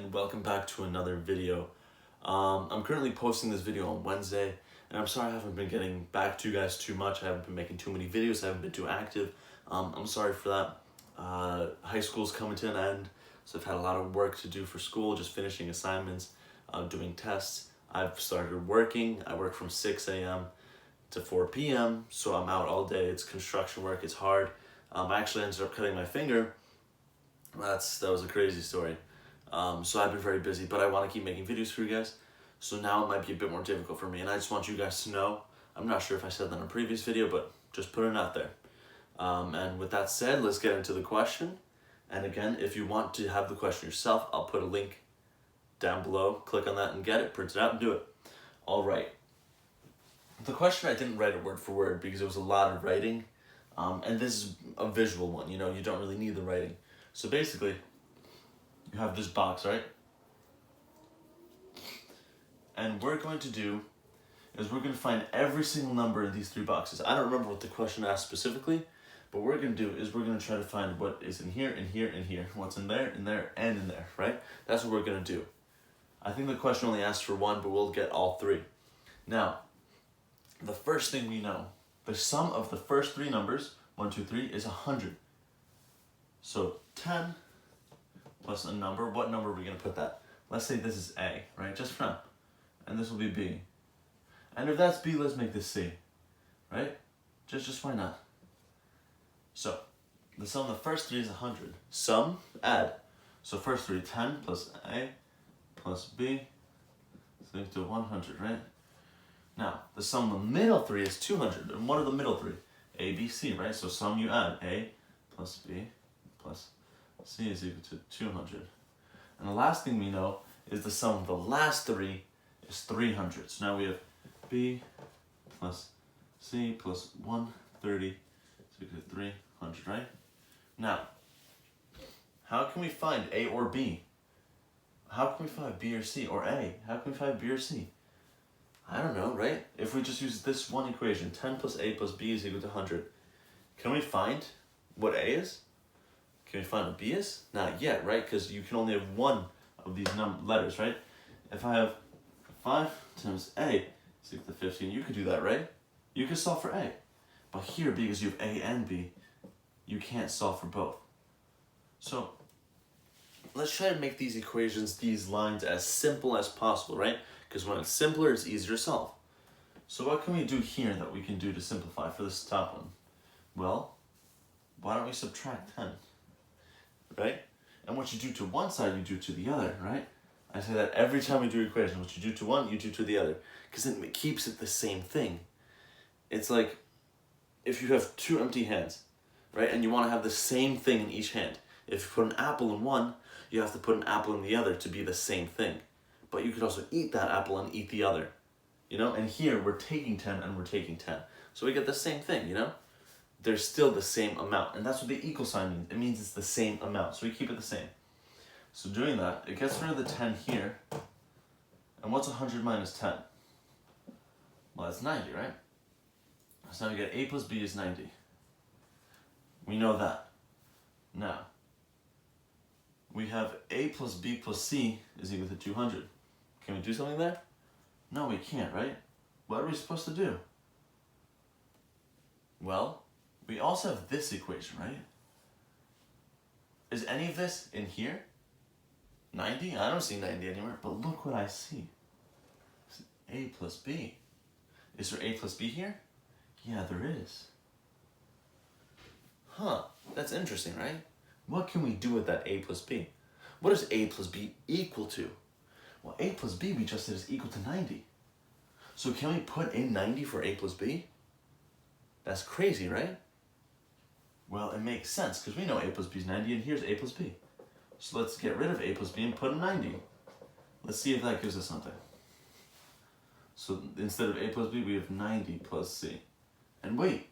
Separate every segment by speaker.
Speaker 1: and welcome back to another video. I'm currently posting this video on Wednesday, and I'm sorry I haven't been getting back to you guys too much. I haven't been making too many videos, I haven't been too active. I'm sorry for that. High school's coming to an end, so I've had a lot of work to do for school, just finishing assignments, doing tests. I've started working. I work from 6 a.m. to 4 p.m., so I'm out all day. It's construction work, it's hard. I actually ended up cutting my finger. That was a crazy story. So I've been very busy, but I want to keep making videos for you guys. So now it might be a bit more difficult for me, and I just want you guys to know. I'm not sure if I said that in a previous video, but just put it out there. And with that said, let's get into the question. And again, if you want to have the question yourself, I'll put a link down below. Click on that and get it, print it out and do it. All right. The question, I didn't write it word for word because it was a lot of writing. And this is a visual one, you don't really need the writing. So basically, you have this box, right? And what we're going to do is we're going to find every single number in these three boxes. I don't remember what the question asked specifically, but what we're going to do is we're going to try to find what is in here, in here, in here. What's in there, and in there, right? That's what we're going to do. I think the question only asked for one, but we'll get all three. Now, the first thing we know, the sum of the first three numbers, 1, 2, 3, is 100. So 10 plus a number, what number are we going to put that? Let's say this is A, right? Just for now. And this will be B. And if that's B, let's make this C, right? Just why not? So, the sum of the first three is 100. Sum, add. So first three, 10 plus A plus B is equal to 100, right? Now, the sum of the middle three is 200. And what are the middle three? A, B, C, right? So sum you add. A plus B plus C is equal to 200. And the last thing we know is the sum of the last three is 300. So now we have B plus C plus 130 is equal to 300, right? Now, how can we find A or B? How can we find B or C or A? How can we find B or C? I don't know, right? If we just use this one equation, 10 plus A plus B is equal to 100, can we find what A is? Can we find what B is? Not yet, right? Because you can only have one of these letters, right? If I have 5 times A is equal to 15, you could do that, right? You could solve for A. But here, because you have A and B, you can't solve for both. So, let's try to make these equations, these lines, as simple as possible, right? Because when it's simpler, it's easier to solve. So what can we do here that we can do to simplify for this top one? Well, why don't we subtract 10, right? And what you do to one side, you do to the other, right? I say that every time we do equations. What you do to one, you do to the other. Because it keeps it the same thing. It's like if you have two empty hands, right? And you want to have the same thing in each hand. If you put an apple in one, you have to put an apple in the other to be the same thing. But you could also eat that apple and eat the other, And here we're taking 10 and we're taking 10. So we get the same thing, They're still the same amount. And that's what the equal sign means. It means it's the same amount. So we keep it the same. So doing that, it gets rid of the 10 here. And what's 100 minus 10? Well, that's 90, right? So now we get A plus B is 90. We know that. Now, we have A plus B plus C is equal to 200. Can we do something there? No, we can't, right? What are we supposed to do? Well, we also have this equation, right? Is any of this in here? 90? I don't see 90 anywhere, but look what I see. It's A plus B. Is there A plus B here? Yeah, there is. Huh, that's interesting, right? What can we do with that A plus B? What is A plus B equal to? Well, A plus B we just said is equal to 90. So can we put in 90 for A plus B? That's crazy, right? Well, it makes sense because we know A plus B is 90 and here's A plus B. So let's get rid of A plus B and put in 90. Let's see if that gives us something. So instead of A plus B, we have 90 plus C. And wait,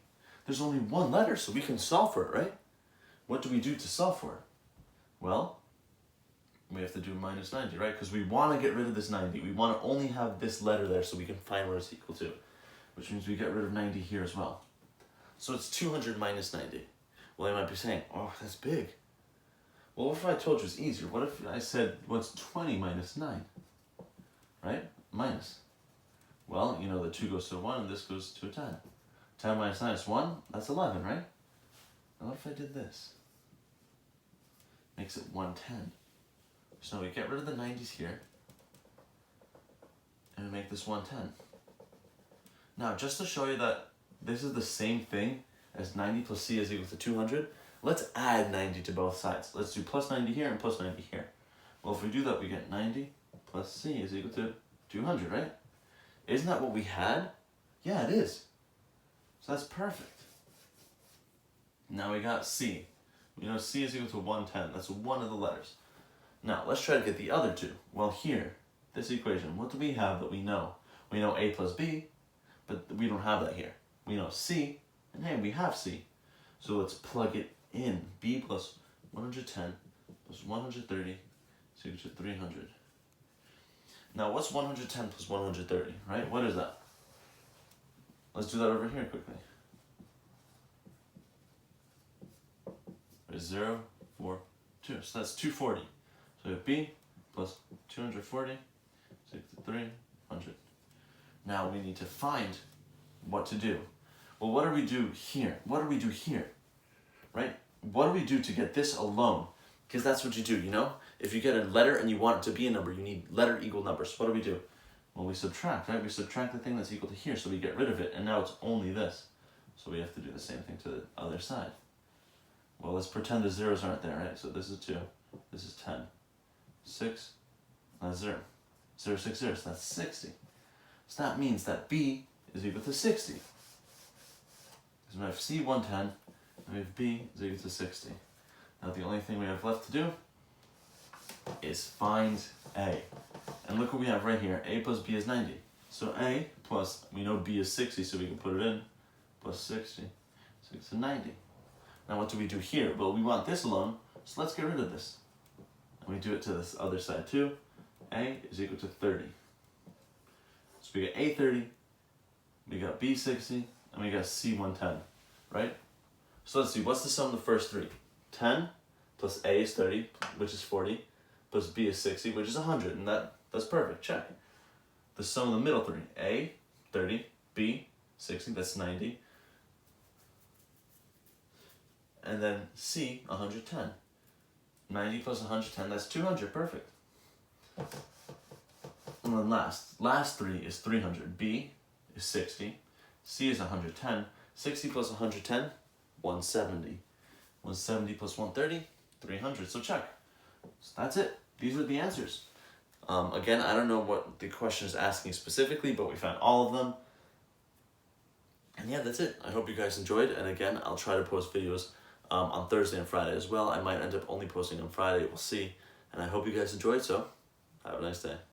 Speaker 1: there's only one letter, so we can solve for it, right? What do we do to solve for it? Well, we have to do minus 90, right? Because we want to get rid of this 90. We want to only have this letter there so we can find what it's equal to, which means we get rid of 90 here as well. So it's 200 minus 90. Well, you might be saying, oh, that's big. Well, what if I told you it's easier? What if I said, what's 20 minus 9? Right? Minus. Well, you know the 2 goes to a 1 and this goes to a 10. 10 minus 9 is 1, that's 11, right? Now what if I did this? Makes it 110. So we get rid of the 90s here, and we make this 110. Now, just to show you that this is the same thing as 90 plus c is equal to 200, let's add 90 to both sides. Let's do plus 90 here and plus 90 here. Well, if we do that, we get 90 plus c is equal to 200, right? Isn't that what we had? Yeah, it is. So that's perfect. Now we got c. We know c is equal to 110. That's one of the letters. Now, let's try to get the other two. Well, here, this equation, what do we have that we know? We know a plus b, but we don't have that here. We know c, and hey, we have c. So let's plug it in. B plus 110 plus 130 is equal to 300. Now, what's 110 plus 130, right? What is that? Let's do that over here quickly. There's 0, 4, 2. So that's 240. So we have b plus 240 is equal to 300. Now we need to find what to do. Well, what do we do here? What do we do here? Right? What do we do to get this alone? Because that's what you do, you know? If you get a letter and you want it to be a number, you need letter equal numbers. What do we do? Well, we subtract, right? We subtract the thing that's equal to here, so we get rid of it, and now it's only this. So we have to do the same thing to the other side. Well, let's pretend the zeros aren't there, right? So this is 2, this is 10. 6, that's 0. 0, 6 zeros, that's 60. So that means that b is equal to 60. Because we have c 110, and we have b is equal to 60. Now the only thing we have left to do is find a. And look what we have right here. A plus b is 90. So a plus, we know b is 60, so we can put it in, plus 60, so it's 90. Now what do we do here? Well, we want this alone, so let's get rid of this. And we do it to this other side too. A is equal to 30. So we got A 30, we got B 60, and we got C 110, right? So let's see, what's the sum of the first three? 10 plus A is 30, which is 40, plus B is 60, which is 100, and that's perfect, check. The sum of the middle three, A 30, B 60, that's 90, and then C 110. 90 plus 110, that's 200, perfect. And then last three is 300. B is 60. C is 110. 60 plus 110, 170. 170 plus 130, 300. So check. So that's it. These are the answers. Again, I don't know what the question is asking specifically, but we found all of them. And yeah, that's it. I hope you guys enjoyed. And again, I'll try to post videos on Thursday and Friday as well. I might end up only posting on Friday. We'll see. And I hope you guys enjoyed. So have a nice day.